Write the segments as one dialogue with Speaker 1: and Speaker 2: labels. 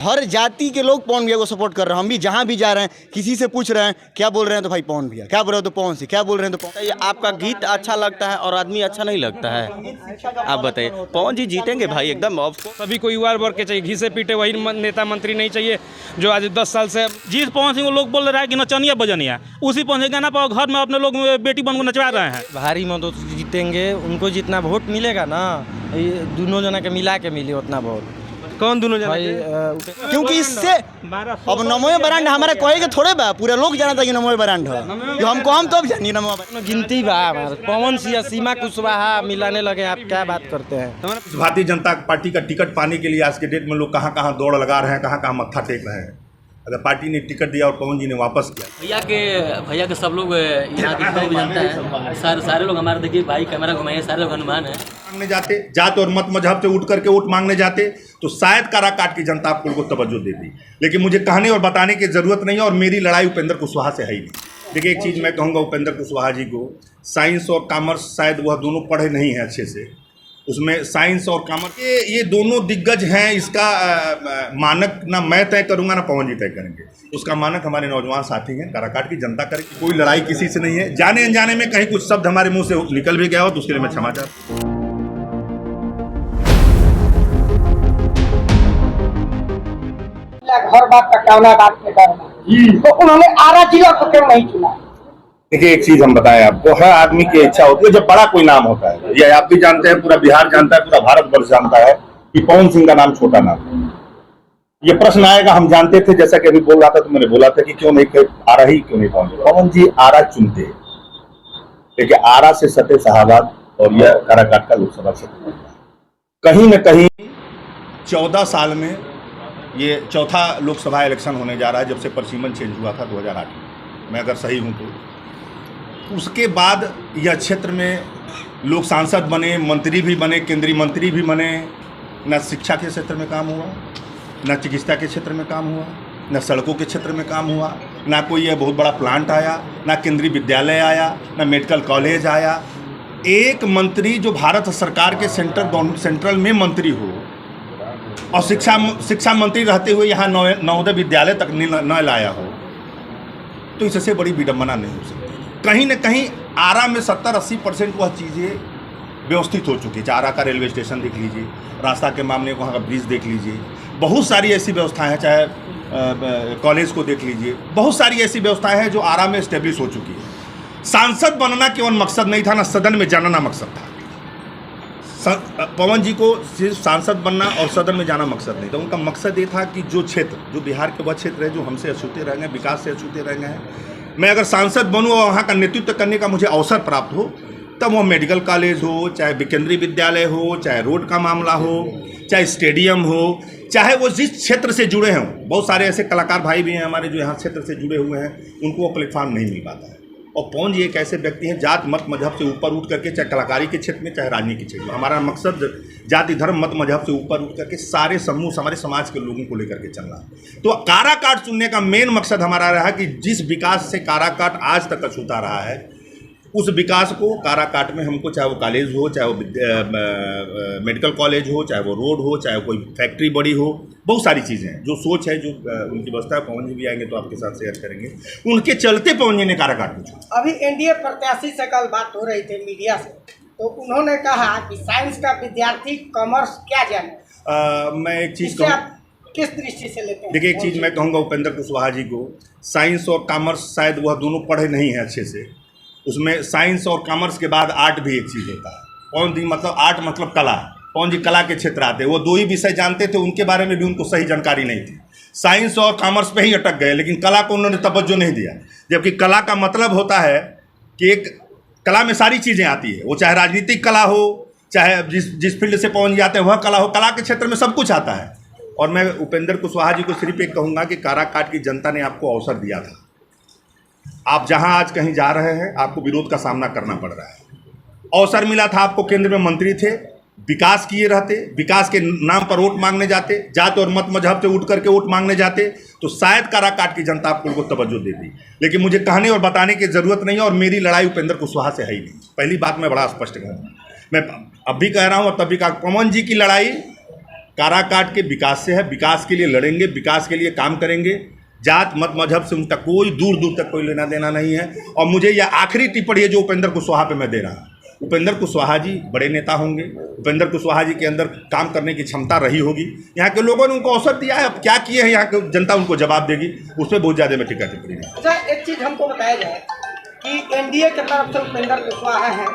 Speaker 1: हर जाति के लोग पवन भैया को सपोर्ट कर रहे हैं। हम भी जहाँ भी जा रहे हैं किसी से पूछ रहे हैं क्या बोल रहे हैं तो भाई पवन भैया, क्या बोल रहे हो तो पवन से, क्या बोल रहे हैं तो पवन।
Speaker 2: ये आपका गीत अच्छा लगता है और आदमी अच्छा नहीं लगता है, आप बताइए। पवन जी जीतेंगे भाई एकदम।
Speaker 3: सभी को युवा वर्ग के चाहिए, घी से पीटे वही नेता मंत्री नहीं चाहिए जो आज 10 साल से। जिस पवन सिंह को लोग बोल रहे हैं कि नचनिया बजनिया, उसी पवन सिंह गाना पाओ घर में अपने लोग बेटी बन को नचवा रहे हैं।
Speaker 4: भारी मत जीतेंगे, उनको जितना वोट मिलेगा ना, दोनों जना के मिला के मिले उतना वोट।
Speaker 3: कौन दोनों भाई?
Speaker 1: क्योंकि इससे अब नमो ब्रांड हमारा कहे के थोड़े बा, पूरा लोग जाना था कि नमो ब्रांड है, जो हमको हम तो जानिए नमो
Speaker 4: गिनती बा। पवन सिंह सीमा कुशवाहा मिलाने लगे, आप क्या बात करते हैं।
Speaker 5: भारतीय जनता पार्टी का टिकट पाने के लिए आज के डेट में लोग कहाँ कहाँ दौड़ लगा रहे हैं, कहाँ कहाँ मत्था टेक रहे हैं। अगर पार्टी ने टिकट दिया और पवन जी ने वापस किया,
Speaker 6: भैया के सब लोग यहाँ दिखने भी जानता है। सारे लोग हमारे, देखिए भाई कैमरा घुमाइए, सारे लोग हनुमान है।
Speaker 5: मांगने जाते जात और मत मजहब से उठ करके वोट मांगने जाते तो शायद काराकाट की जनता आपको को तवज्जो देती, लेकिन मुझे कहने और बताने की जरूरत नहीं है। और मेरी लड़ाई उपेंद्र कुशवाहा से है ही नहीं। देखिए एक चीज़ मैं कहूँगा उपेंद्र कुशवाहा जी को, साइंस और कॉमर्स शायद वह दोनों पढ़े नहीं हैं अच्छे से, उसमें साइंस और कॉमर्स ये दोनों दिग्गज हैं। इसका मानक ना मैं तय करूंगा ना पवन जी तय करेंगे, उसका मानक हमारे नौजवान साथी हैं, काराकाट की जनता करेगी। कोई लड़ाई किसी से नहीं है। जाने अनजाने में कहीं कुछ शब्द हमारे मुंह से निकल भी गया हो तो उसके लिए मैं क्षमा चाहता हूं।
Speaker 7: हर बात का कहना बात में करना, तो उन्होंने आरा जिला को क्यों नहीं चुना?
Speaker 5: देखिए एक चीज हम बताएं आपको, हर आदमी की इच्छा होती है जब बड़ा कोई नाम होता है, ये आप भी जानते हैं, पूरा बिहार जानता है, पूरा भारतवर्ष जानता है कि पवन सिंह का नाम छोटा नाम है। ये प्रश्न आएगा, हम जानते थे, जैसा कि अभी बोल रहा था तो मैंने बोला था कि क्यों नहीं आरा ही क्यों नहीं पवन जी आरा चुनते, देखिए आरा से सटे शाहाबाद और यह काराकाट का लोकसभा क्षेत्र कहीं न कहीं 14 साल में ये चौथा लोकसभा इलेक्शन होने जा रहा है जब से परिसीमन चेंज हुआ था 2008 में, मैं अगर सही हूँ तो। उसके बाद यह क्षेत्र में लोग सांसद बने, मंत्री भी बने, केंद्रीय मंत्री भी बने। न शिक्षा के क्षेत्र में काम हुआ, न चिकित्सा के क्षेत्र में काम हुआ, न सड़कों के क्षेत्र में काम हुआ, ना कोई यह बहुत बड़ा प्लांट आया, ना केंद्रीय विद्यालय आया, ना मेडिकल कॉलेज आया। एक मंत्री जो भारत सरकार के सेंट्रल में मंत्री हो और शिक्षा मंत्री रहते हुए यहाँ नवोदय विद्यालय तक न लाया हो, तो इससे बड़ी विडंबना नहीं हो सकती। कहीं न कहीं आरा में 70-80% वह चीज़ें व्यवस्थित हो चुकी है। आरा का रेलवे स्टेशन देख लीजिए, रास्ता के मामले वहाँ का ब्रिज देख लीजिए, बहुत सारी ऐसी व्यवस्थाएं हैं, चाहे कॉलेज को देख लीजिए, बहुत सारी ऐसी व्यवस्थाएं हैं जो आरा में इस्टेब्लिश हो चुकी है। सांसद बनना केवल मकसद नहीं था, ना सदन में जाना मकसद था। पवन जी को सिर्फ सांसद बनना और सदन में जाना मकसद नहीं था, उनका मकसद ये था कि जो क्षेत्र, जो बिहार के वह क्षेत्र है जो हमसे अछूते रह गए, विकास से अछूते रह गए हैं, मैं अगर सांसद बनूँ और वहाँ का नेतृत्व करने का मुझे अवसर प्राप्त हो, तब वो मेडिकल कॉलेज हो, चाहे केंद्रीय विद्यालय हो, चाहे रोड का मामला हो, चाहे स्टेडियम हो, चाहे वो जिस क्षेत्र से जुड़े हों। बहुत सारे ऐसे कलाकार भाई भी हैं हमारे जो यहाँ क्षेत्र से जुड़े हुए हैं, उनको वो प्लेटफॉर्म नहीं मिल पाता है। और पवन जी एक ऐसे व्यक्ति हैं जात मत मजहब से ऊपर उठ करके, चाहे कलाकारी के क्षेत्र में, चाहे राजनीति के क्षेत्र में। हमारा मकसद जाति धर्म मत मजहब से ऊपर उठ करके सारे समूह, हमारे समाज के लोगों को लेकर के चलना है। तो काराकाट चुनने का मेन मकसद हमारा रहा कि जिस विकास से काराकाट आज तक अछूता रहा है, उस विकास को काराकाट में हमको, चाहे वो कॉलेज हो, चाहे वो मेडिकल कॉलेज हो, चाहे वो रोड हो, चाहे कोई फैक्ट्री बड़ी हो, बहुत सारी चीज़ें हैं जो सोच है, जो उनकी व्यवस्था है। पवन जी भी आएंगे तो आपके साथ शेयर करेंगे। उनके चलते पवन जी ने काराकाट को चुना।
Speaker 7: अभी एनडीए प्रत्याशी से कल बात हो रही थी मीडिया से, तो उन्होंने कहा कि साइंस का विद्यार्थी कॉमर्स क्या जाने।
Speaker 5: मैं एक चीज़ कहूँ,
Speaker 7: किस दृष्टि से लेते हैं?
Speaker 5: देखिए एक चीज़ मैं कहूँगा उपेंद्र कुशवाहा जी को, साइंस और कॉमर्स शायद वह दोनों पढ़े नहीं हैं अच्छे से, उसमें साइंस और कॉमर्स के बाद आर्ट भी एक चीज़ होता है। पवन जी मतलब आर्ट मतलब कला, पवन जी कला के क्षेत्र आते, वो दो ही विषय जानते थे, उनके बारे में भी उनको सही जानकारी नहीं थी। साइंस और कॉमर्स पे ही अटक गए, लेकिन कला को उन्होंने तवज्जो नहीं दिया। जबकि कला का मतलब होता है कि एक कला में सारी चीज़ें आती है, वो चाहे राजनीतिक कला हो, चाहे जिस फील्ड से पवन जी आते हैं वह कला हो, कला के क्षेत्र में सब कुछ आता है। और मैं उपेंद्र कुशवाहा जी को सिर्फ एक कहूँगा कि काराकाट की जनता ने आपको अवसर दिया था। आप जहां आज कहीं जा रहे हैं, आपको विरोध का सामना करना पड़ रहा है। अवसर मिला था आपको, केंद्र में मंत्री थे, विकास किए रहते, विकास के नाम पर वोट मांगने जाते, जात और मत मजहब से उठ करके वोट मांगने जाते, तो शायद काराकाट की जनता आपको तवज्जो देती। लेकिन मुझे कहने और बताने की जरूरत नहीं है, और मेरी लड़ाई उपेंद्र कुशवाहा से है ही नहीं। पहली बात मैं बड़ा स्पष्ट कहूँगा, मैं अब भी कह रहा हूँ और तब भी कहा, पवन जी की लड़ाई काराकाट के विकास से है, विकास के लिए लड़ेंगे, विकास के लिए काम करेंगे। जात मत मजहब से उनका कोई दूर दूर तक कोई लेना देना नहीं है। और मुझे यह आखिरी टिप्पणी है जो उपेंद्र कुशवाहा पे मैं दे रहा हूँ। उपेंद्र कुशवाहा जी बड़े नेता होंगे, उपेंद्र कुशवाहा जी के अंदर काम करने की क्षमता रही होगी, यहाँ के लोगों ने उनको अवसर दिया है, अब क्या किए हैं यहाँ की जनता उनको जवाब देगी, उस पर बहुत ज़्यादा मैं टिक्का टिप्पणी नहीं।
Speaker 7: अच्छा, एक चीज़ हमको बताया जाए कि एनडीए की तरफ से उपेंद्र कुशवाहा हैं,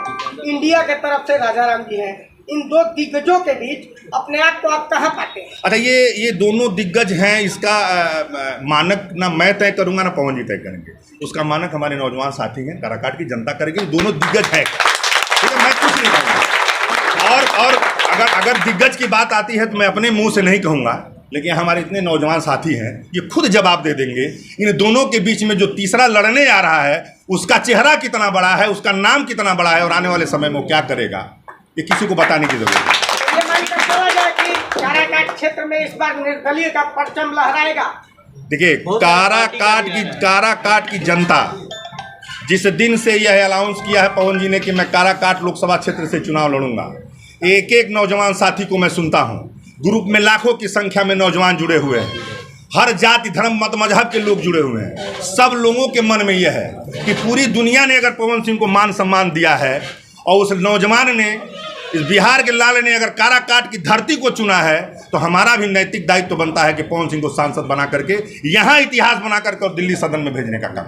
Speaker 7: इंडिया की तरफ से राजाराम जी हैं, इन दो दिग्गजों के बीच अपने आप को आप कहाँ पाते हैं?
Speaker 5: अच्छा, ये दोनों दिग्गज हैं, इसका मानक ना मैं तय करूँगा ना पवन जी तय करेंगे, उसका मानक हमारे नौजवान साथी हैं, काराकाट की जनता करेगी। दोनों दिग्गज है, ठीक है, मैं कुछ नहीं कहूँगा। और अगर दिग्गज की बात आती है तो मैं अपने मुंह से नहीं कहूँगा, लेकिन हमारे इतने नौजवान साथी हैं, ये खुद जवाब दे देंगे। इन दोनों के बीच में जो तीसरा लड़ने आ रहा है उसका चेहरा कितना बड़ा है, उसका नाम कितना बड़ा है और आने वाले समय में वो क्या करेगा, ये किसी को बताने की जरूरत है।
Speaker 7: ये मानकर चला जाए कि काराकाट क्षेत्र में इस बार निर्दलीय का परचम लहराएगा।
Speaker 5: देखिए, काराकाट की जनता जिस दिन से यह अनाउंस किया है पवन जी ने कि मैं काराकाट लोकसभा क्षेत्र से चुनाव लड़ूंगा, एक एक नौजवान साथी को मैं सुनता हूं, ग्रुप में लाखों की संख्या में नौजवान जुड़े हुए हैं, हर जाति धर्म मत मजहब के लोग जुड़े हुए हैं। सब लोगों के मन में यह है कि पूरी दुनिया ने अगर पवन सिंह को मान सम्मान दिया है और उस नौजवान ने, इस बिहार के लाल ने अगर काराकाट की धरती को चुना है, तो हमारा भी नैतिक दायित्व तो बनता है कि पवन सिंह को सांसद बना करके यहाँ इतिहास बना करके और दिल्ली सदन में भेजने का काम।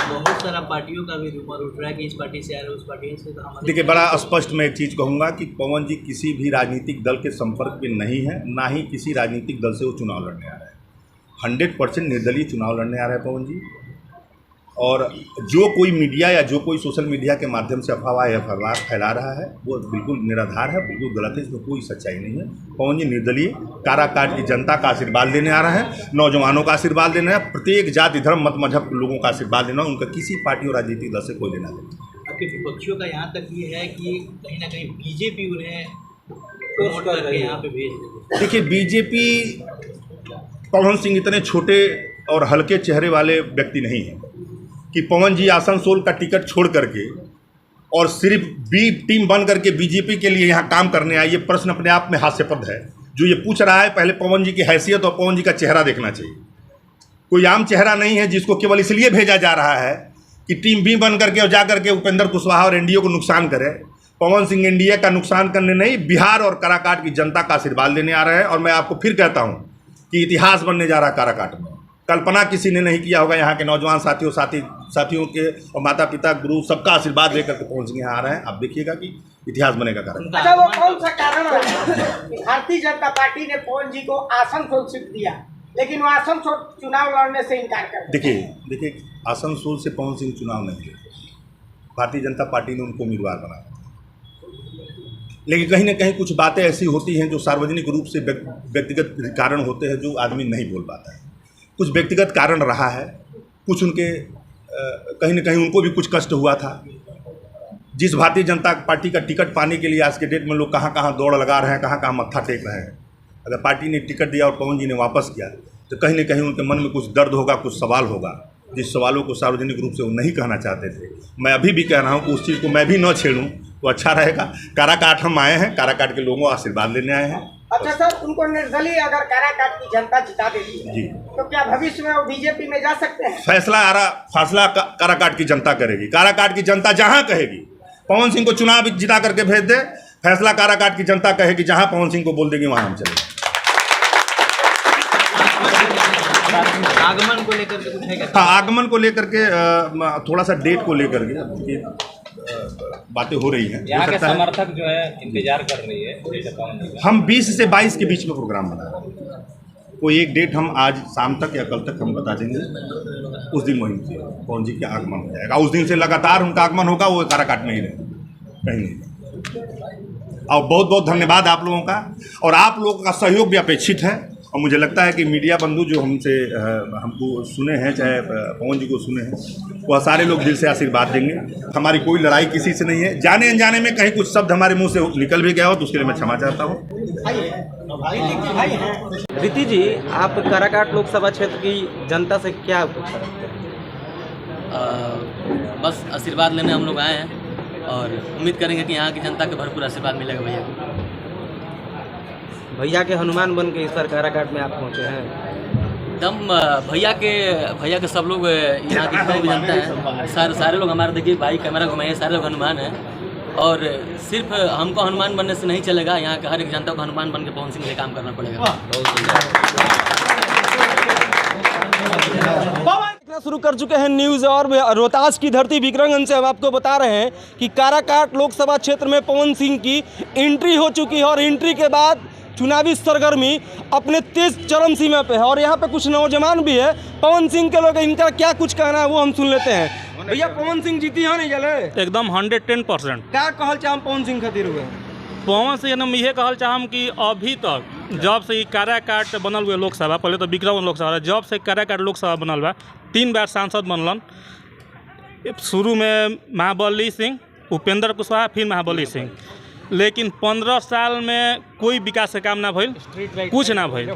Speaker 6: बहुत सारा पार्टियों का भी रूमर उठ रहा है कि इस पार्टी से आ रहे, उस पार्टी से, तो हमारे
Speaker 5: देखिए, बड़ा स्पष्ट मैं एक चीज़ कहूँगा कि पवन जी किसी भी राजनीतिक दल के संपर्क में नहीं है, ना ही किसी राजनीतिक दल से वो चुनाव लड़ने आ रहे हैं। 100% निर्दलीय चुनाव लड़ने आ रहे हैं पवन जी। और जो कोई मीडिया या जो कोई सोशल मीडिया के माध्यम से अफवाह फैला रहा है वो बिल्कुल निराधार है, बिल्कुल गलत है, इसमें कोई सच्चाई नहीं है। पवन जी निर्दलीय काराकाट की जनता का आशीर्वाद लेने आ रहे हैं, नौजवानों का आशीर्वाद लेने हैं, प्रत्येक जाति धर्म मत मजहब के लोगों का आशीर्वाद लेना, उनका किसी पार्टी और राजनीतिक दल से कोई लेना देना।
Speaker 6: आपके विपक्षियों का यहाँ तक ये है कि कहीं ना कहीं बीजेपी उन्हें प्रमोट करके यहाँ पे भेज देती।
Speaker 5: देखिए, बीजेपी पवन सिंह इतने छोटे और हल्के चेहरे वाले व्यक्ति नहीं हैं कि पवन जी आसनसोल का टिकट छोड़ करके और सिर्फ बी टीम बन करके बीजेपी के लिए यहाँ काम करने आए। ये प्रश्न अपने आप में हास्यास्पद है। जो ये पूछ रहा है, पहले पवन जी की हैसियत और पवन जी का चेहरा देखना चाहिए। कोई आम चेहरा नहीं है जिसको केवल इसलिए भेजा जा रहा है कि टीम बी बन करके और जा करके उपेंद्र कुशवाहा और एनडीए को नुकसान करे। पवन सिंह एनडीए का नुकसान करने नहीं, बिहार और काराकाट की जनता का आशीर्वाद लेने आ रहे हैं। और मैं आपको फिर कहता हूँ कि इतिहास बनने जा रहा है काराकाट में। कल्पना किसी ने नहीं किया होगा। यहाँ के नौजवान साथियों के और माता पिता गुरु सबका आशीर्वाद लेकर के पहुँच यहाँ आ रहे हैं। आप देखिएगा कि इतिहास बनेगा कारण।
Speaker 7: अच्छा, वो कौन सा कारण है कि भारतीय जनता पार्टी ने पवन जी को आसनसोल सीट दिया, लेकिन वो आसनसोल चुनाव लड़ने से इनकार कर दिया?
Speaker 5: देखिए, आसनसोल से पवन सिंह चुनाव नहीं लड़े, भारतीय जनता पार्टी ने उनको उम्मीदवार बनाया। लेकिन कहीं ना कहीं कुछ बातें ऐसी होती हैं जो सार्वजनिक रूप से व्यक्तिगत कारण होते हैं, जो आदमी नहीं बोल पाता है। कुछ व्यक्तिगत कारण रहा है, कुछ उनके कहीं ना कहीं उनको भी कुछ कष्ट हुआ था। जिस भारतीय जनता पार्टी का टिकट पाने के लिए आज के डेट में लोग कहाँ कहाँ दौड़ लगा रहे हैं, कहाँ कहाँ मत्था टेक रहे हैं, अगर पार्टी ने टिकट दिया और पवन जी ने वापस किया तो कहीं ना कहीं उनके मन में कुछ दर्द होगा, कुछ सवाल होगा, जिस सवालों को सार्वजनिक रूप से वो नहीं कहना चाहते थे। मैं अभी भी कह रहा हूँ कि उस चीज़ को मैं भी न छेड़ूँ तो अच्छा रहेगा। काराकाट हम आए हैं, काराकाट के लोगों को आशीर्वाद लेने आए हैं।
Speaker 7: अच्छा सर, उनको निर्दलीय अगर काराकाट की जनता जिता देती है
Speaker 5: जी,
Speaker 7: तो क्या भविष्य में वो बीजेपी में जा सकते हैं?
Speaker 5: फैसला काराकाट की जनता करेगी। काराकाट की जनता जहां कहेगी पवन सिंह को चुनाव जिता करके भेज दे, फैसला काराकाट की जनता कहेगी। जहां पवन सिंह को बोल देगी वहां हम चलेंगे।
Speaker 6: आगमन को लेकर के कुछ है क्या?
Speaker 5: हाँ, आगमन को लेकर के थोड़ा सा डेट को लेकर के बातें हो रही हैं।
Speaker 3: यहाँ के समर्थक जो है इंतजार कर रही है।
Speaker 5: हम 20 से 22 के बीच में प्रोग्राम बना रहे हैं। कोई एक डेट हम आज शाम तक या कल तक हम बता देंगे। उस दिन वहीं से पवन जी का आगमन हो जाएगा। उस दिन से लगातार उनका आगमन होगा, वो काराकाट में ही रहेगा, कहीं नहीं। और बहुत बहुत धन्यवाद आप लोगों का, और आप लोगों का सहयोग भी अपेक्षित है। और मुझे लगता है कि मीडिया बंधु जो हमको सुने हैं, चाहे पवन जी को सुने हैं, वह सारे लोग दिल से आशीर्वाद देंगे। हमारी कोई लड़ाई किसी से नहीं है। जाने अनजाने में कहीं कुछ शब्द हमारे मुंह से निकल भी गया हो तो उसके लिए मैं क्षमा चाहता हूँ।
Speaker 4: रीति जी, आप काराकाट लोकसभा क्षेत्र की जनता से क्या पूछा?
Speaker 6: बस आशीर्वाद लेने हम लोग आए हैं
Speaker 8: और उम्मीद करेंगे कि यहाँ की जनता के भरपूर आशीर्वाद मिलेगा भैया को।
Speaker 4: भैया के हनुमान बन के इस बार काराकाट में आप पहुँचे हैं।
Speaker 8: एकदम भैया के सब लोग यहाँ की जितने भी जनता है सारे लोग हमारे, देखिए भाई कैमरा घुमाइए, सारे लोग हनुमान हैं। और सिर्फ हमको हनुमान बनने से नहीं चलेगा, यहाँ के हर एक जनता को हनुमान बन के पवन सिंह के लिए काम करना पड़ेगा।
Speaker 4: शुरू कर चुके हैं न्यूज़ और रोहतास की धरती विक्रमगंज से हम आपको बता रहे हैं कि काराकाट लोकसभा क्षेत्र में पवन सिंह की एंट्री हो चुकी है और एंट्री के बाद चुनावी सरगर्मी अपने तेज चरम सीमा पे है। और यहाँ पे कुछ नौजवान भी है, पवन सिंह के लोग, इनका क्या कुछ कहना है वो हम सुन लेते हैं। भैया पवन सिंह जीती है नहीं जले
Speaker 3: एकदम 110%।
Speaker 4: क्या कहल चाहम पवन सिंह खातिर हुए?
Speaker 3: पवन सिंह हम ये कहल चाहम कि अभी तक जब से काराकाट बनल हुए लोकसभा, पहले तो विक्रमगंज लोकसभा, जब से काराकाट लोकसभा बनल बा 3 बार सांसद बनलन। शुरू में महाबली सिंह, उपेंद्र कुशवाहा, फिर महाबली सिंह। लेकिन 15 साल में कोई विकास के काम ना भइल, कुछ ना भइल।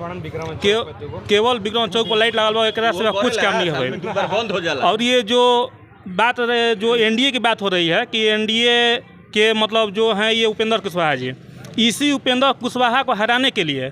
Speaker 3: केवल विक्रम चौक पर लाइट लागल बा, एकरा से कुछ काम नहीं भइल। और ये जो बात जो एनडीए की बात हो रही है कि एनडीए के मतलब जो हैं ये उपेंद्र कुशवाहा जी, इसी उपेंद्र कुशवाहा को हराने के लिए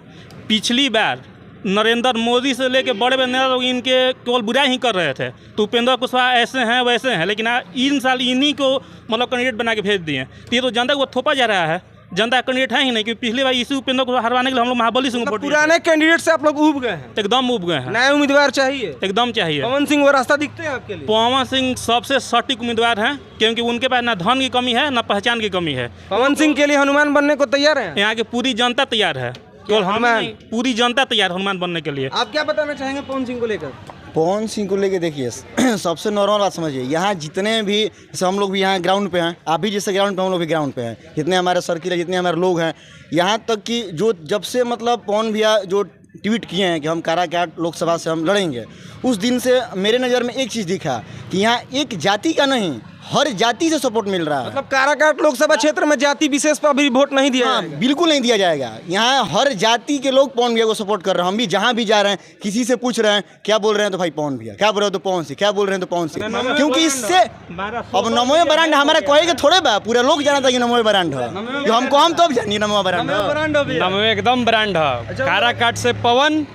Speaker 3: पिछली बार नरेंद्र मोदी से लेके बड़े बड़े नेता लोग इनके केवल बुराई ही कर रहे थे। तो उपेंद्र कुशवाहा ऐसे हैं वैसे हैं, लेकिन इन साल इन्हीं को मतलब कैंडिडेट बना के भेज दिए। तो ये तो जनता को थोपा जा रहा है, जनता कैंडिडेट है ही नहीं, क्योंकि पिछली बार इसी उपेंद्र को हरवाने के लिए हम लोग महाबली सिंह को वोट दिए।
Speaker 4: पुराने कैंडिडेट से आप लोग उब गए हैं?
Speaker 3: एकदम उब गए हैं।
Speaker 4: नए उम्मीदवार चाहिए?
Speaker 3: एकदम चाहिए।
Speaker 4: पवन सिंह वो रास्ता दिखते हैं आपके लिए?
Speaker 3: पवन सिंह सबसे सटीक उम्मीदवार हैं, क्योंकि उनके पास ना धन की कमी है ना पहचान की कमी है।
Speaker 4: पवन सिंह के लिए हनुमान बनने को तैयार है?
Speaker 3: यहाँ की पूरी जनता तैयार है, केवल हनुमान, पूरी जनता तैयार हनुमान बनने के लिए।
Speaker 4: आप क्या बताना चाहेंगे पवन सिंह को लेकर?
Speaker 1: पवन सिंह को लेके देखिए सबसे नॉर्मल बात समझिए, यहाँ जितने भी, जैसे हम लोग भी यहाँ ग्राउंड पे हैं, आप भी जैसे ग्राउंड पे, हम लोग भी ग्राउंड पे हैं, जितने हमारे सर्किल है, जितने हमारे लोग हैं, यहाँ तक कि जो जब से मतलब पवन भैया जो ट्वीट किए हैं कि हम काराकाट लोकसभा से हम लड़ेंगे, उस दिन से मेरे नज़र में एक चीज़ दिखा कि यहाँ एक जाति का नहीं, हर जाति से सपोर्ट मिल रहा है।
Speaker 4: मतलब काराकाट लोकसभा क्षेत्र में जाति विशेष पर भी वोट नहीं दिया जाएगा?
Speaker 1: बिल्कुल नहीं दिया जाएगा। यहाँ हर जाति के लोग पवन भैया को सपोर्ट कर रहे हैं। हम भी जहाँ भी जा रहे हैं, किसी से पूछ रहे हैं क्या बोल रहे हैं तो भाई पवन भैया, क्या बोल रहे हो तो पवन सिंह, क्या बोल रहे हैं तो पवन सिंह। क्योंकि इससे अब नमो ब्रांड हमारा कहेगा थोड़े बा, पूरा लोग जाना था कि नमो ब्रांड है, हम तो अब जानिए नमो ब्रांड
Speaker 9: नमो एकदम ब्रांड है। काराकाट से पवन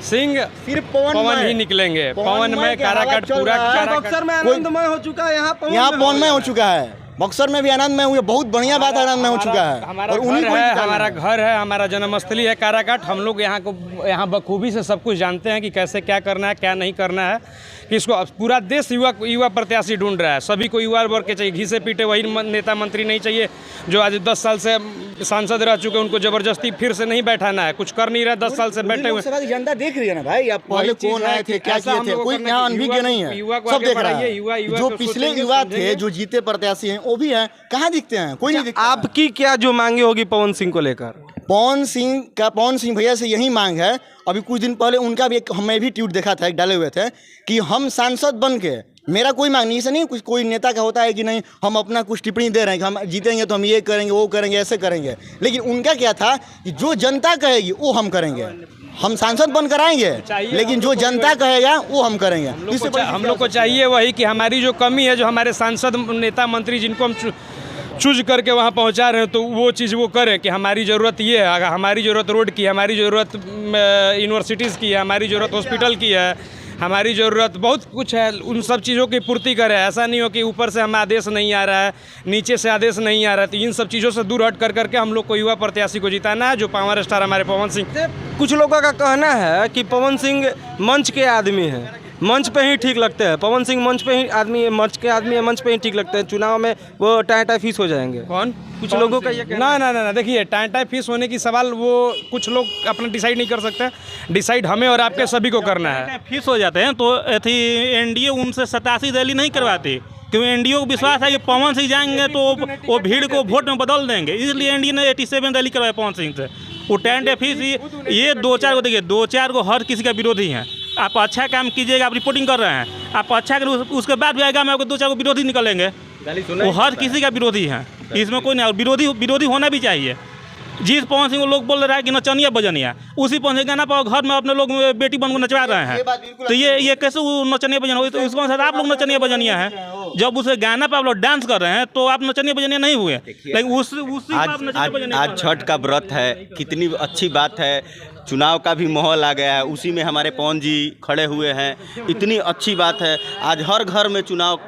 Speaker 9: सिंह
Speaker 1: सिर्फ पवन
Speaker 9: ही निकलेंगे। पवन में काराकाट पूरा
Speaker 4: बक्सर में आनंदमय हो चुका है, यहाँ
Speaker 1: पवनमय हो चुका है, बक्सर में भी आनंदमय हुआ, बहुत बढ़िया बात आनंदमय हो चुका है।
Speaker 9: हमारा घर है, हमारा जन्मस्थली है काराकाट। हम लोग यहाँ बखूबी से सब कुछ जानते हैं कि कैसे क्या करना है, क्या नहीं करना है, कि इसको पूरा देश युवा प्रत्याशी ढूंढ रहा है। सभी को युवा वर्ग के चाहिए, घिसे पीटे वही नेता मंत्री नहीं चाहिए जो आज 10 साल से सांसद रह चुके, उनको जबरदस्ती फिर से नहीं बैठाना है। कुछ कर नहीं रहा, 10 साल से बैठे हुए।
Speaker 1: जनता देख रही है ना भाई, आप पहले कौन आए थे, क्या किए थे, कोई यहाँ अनभिज्ञ नहीं है, सब देख रहा है। जो पिछले युवा थे, जो जीते प्रत्याशी हैं, वो भी हैं, कहाँ दिखते हैं, कोई नहीं दिखता।
Speaker 4: आपकी क्या जो मांगे होगी पवन सिंह को लेकर?
Speaker 1: पवन सिंह भैया से यही मांग है। अभी कुछ दिन पहले उनका भी एक, मैं भी ट्वीट देखा था, एक डाले हुए थे कि हम सांसद बन के, मेरा कोई मांग नहीं, ऐसा नहीं कुछ कोई नेता का होता है कि नहीं हम अपना कुछ टिप्पणी दे रहे हैं कि हम जीतेंगे तो हम ये करेंगे वो करेंगे ऐसे करेंगे, लेकिन उनका क्या था कि जो जनता कहेगी वो हम करेंगे। हम सांसद बनकर आएंगे, लेकिन जो जनता कहेगा वो हम करेंगे।
Speaker 9: हम लोग को चाहिए वही कि हमारी जो कमी है, जो हमारे सांसद नेता मंत्री जिनको हम चूज करके वहाँ पहुँचा रहे हैं, तो वो चीज़ वो करें कि हमारी ज़रूरत ये है, हमारी ज़रूरत रोड की है, हमारी ज़रूरत यूनिवर्सिटीज़ की है, हमारी ज़रूरत हॉस्पिटल की है, हमारी ज़रूरत बहुत कुछ है। उन सब चीज़ों की पूर्ति करें। ऐसा नहीं हो कि ऊपर से हमें आदेश नहीं आ रहा है, नीचे से आदेश नहीं आ रहा है। तो इन सब चीज़ों से दूर हट करके हम लोग को युवा प्रत्याशी को जिताना है, जो पावर स्टार हमारे पवन सिंह।
Speaker 4: कुछ लोगों का कहना है कि पवन सिंह मंच के आदमी हैं, मंच पे ही ठीक लगते हैं। पवन सिंह मंच पे ही आदमी है, मंच के आदमी है, मंच पे ही ठीक लगते हैं। चुनाव में वो टाटा फीस हो जाएंगे।
Speaker 9: कौन?
Speaker 4: कुछ लोगों का ये कहना
Speaker 9: ना देखिए, टाटा फीस होने की सवाल वो कुछ लोग अपना डिसाइड नहीं कर सकते। डिसाइड हमें और आपके सभी को करना है।
Speaker 3: फीस हो जाते हैं तो एनडीए उनसे 87 रैली नहीं करवाती, क्योंकि एनडीए को विश्वास है कि पवन सिंह जाएंगे तो वो भीड़ को वोट में बदल देंगे, इसलिए एनडीए ने 87 रैली करवाया पवन सिंह से। वो टेंट फीस ये 2-4 को देखिए, 2-4 को हर किसी का विरोधी हैं। आप अच्छा काम कीजिएगा, आप रिपोर्टिंग कर रहे हैं, आप अच्छा करें, उसके बाद भी आएगा में आपको 2-4 को विरोधी निकलेंगे, वो हर किसी का विरोधी है। इसमें कोई नहीं, और विरोधी होना भी चाहिए। जिस पवन सिंह को लोग बोल रहा है कि नचनिया बजनिया, उसी पवन सिंह गाना पर घर में अपने लोग बेटी बन को नचवा रहे हैं। तो ये कैसे वो नचनिया बजनिया हुई? तो इसको साथ आप लोग नचनिया बजनिया है। जब उसे गाना पर आप लोग डांस कर रहे हैं तो आप नचनिया बजनिया नहीं हुए, लेकिन उसी
Speaker 2: आज छठ का व्रत है, कितनी अच्छी बात है। चुनाव का भी माहौल आ गया है, उसी में हमारे पवन जी खड़े हुए हैं, इतनी अच्छी बात है। आज हर घर में चुनाव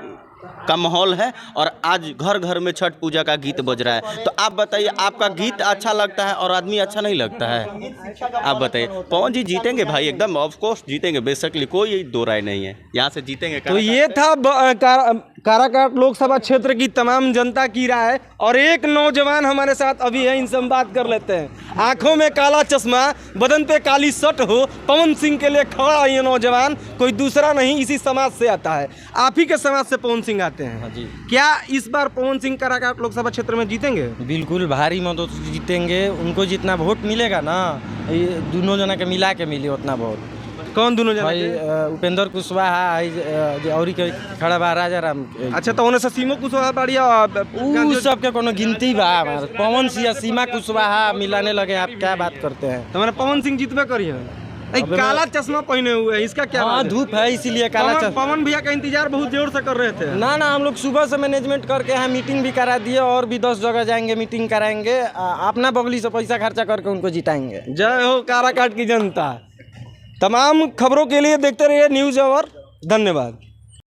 Speaker 2: का माहौल है और आज घर घर में छठ पूजा का गीत बज रहा है। तो आप बताइए, आपका गीत अच्छा लगता है और आदमी अच्छा नहीं लगता है? आप बताइए। पवन जी जीतेंगे भाई, एकदम ऑफ कोर्स जीतेंगे, बेसिकली कोई दो राय नहीं है, यहाँ से जीतेंगे।
Speaker 4: तो ये था काराकाट लोकसभा क्षेत्र की तमाम जनता की राय। और एक नौजवान हमारे साथ अभी है, इनसे हम बात कर लेते हैं। आंखों में काला चश्मा, बदन पे काली शर्ट हो, पवन सिंह के लिए खड़ा ये नौजवान कोई दूसरा नहीं, इसी समाज से आता है। आप ही के समाज से पवन सिंह आते हैं।
Speaker 10: हाँ जी।
Speaker 4: क्या इस बार पवन सिंह काराकाट लोकसभा क्षेत्र में जीतेंगे?
Speaker 10: बिल्कुल भारी मत जीतेंगे। उनको जितना वोट मिलेगा ना, ये दोनों जना के मिला के मिले उतना वोट।
Speaker 4: कौन दोनों जना?
Speaker 10: भाई उपेंद्र कुशवाहा और खड़ा बा राजा राम।
Speaker 4: अच्छा, तो उन्हें सीमा कुशवाहा बढ़िया
Speaker 10: उ सबके कोनो गिनती बा? पवन सिंह सीमा कुशवाहा मिलाने लगे, आप क्या बात करते हैं?
Speaker 4: तो मैंने पवन सिंह जीतबे करिए। काला चश्मा पहने हुए हैं, इसका क्या?
Speaker 10: हाँ, धूप है इसीलिए काला चश्मा।
Speaker 4: पवन भैया का इंतजार बहुत जोर से कर रहे थे।
Speaker 10: ना हम लोग सुबह से मैनेजमेंट करके यहाँ मीटिंग भी करा दिए, और भी 10 जगह जाएंगे, मीटिंग कराएंगे, अपना बगली से पैसा खर्चा करके उनको जिताएंगे।
Speaker 4: जय हो काराकाट की जनता। तमाम खबरों के लिए देखते रहिए न्यूज़ आवर। धन्यवाद।